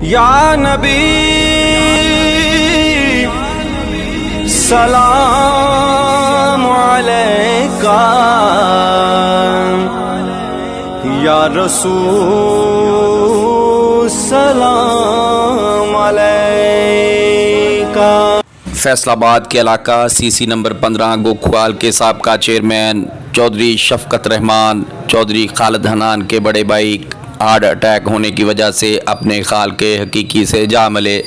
یا نبی سلام علیکہ، یا رسول سلام علیکہ۔ فیصل آباد کے علاقہ سی سی نمبر 15 گوکھوال کے سابقہ چیئرمین چودھری شفقت رحمان چودھری خالد حنان کے بڑے بھائی ہارٹ اٹیک ہونے کی وجہ سے اپنے خال کے حقیقی سے جا ملے۔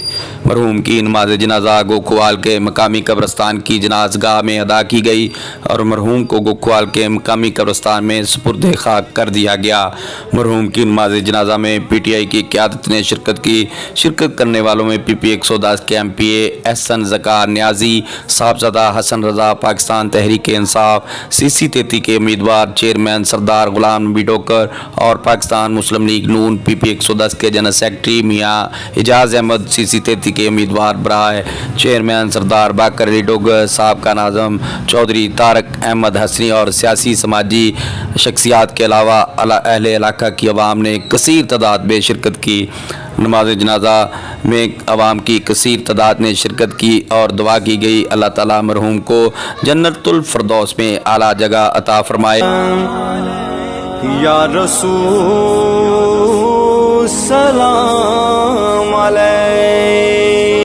مرحوم کی نماز جنازہ گوکھوال کے مقامی قبرستان کی جنازگاہ میں ادا کی گئی اور مرحوم کو گوکھوال کے مقامی قبرستان میں سپرد خاک کر دیا گیا۔ مرحوم کی نماز جنازہ میں پی ٹی آئی کی قیادت نے شرکت کی۔ شرکت کرنے والوں میں پی پی 110 کے ایم پی اے احسن ذکار نیازی، صاحبزادہ حسن رضا، پاکستان تحریک انصاف سی سی 33 کے امیدوار چیئرمین سردار غلام نبی ڈوکر اور پاکستان مسلم لیگ نون پی پی 110 کے جنرل سیکرٹری میاں اعجاز احمد سی سی 33 کے امیدوار برائے چیئرمین سردار باقر علی ڈوگر، سابقہ ناظم چودھری طارق احمد حسنی اور سیاسی سماجی شخصیات کے علاوہ اہل علاقہ کی عوام نے کثیر تعداد میں شرکت کی۔ نماز جنازہ میں عوام کی کثیر تعداد نے شرکت کی اور دعا کی گئی اللہ تعالیٰ مرحوم کو جنت الفردوس میں اعلیٰ جگہ عطا فرمائے۔ یا رسول سلام علیکہ۔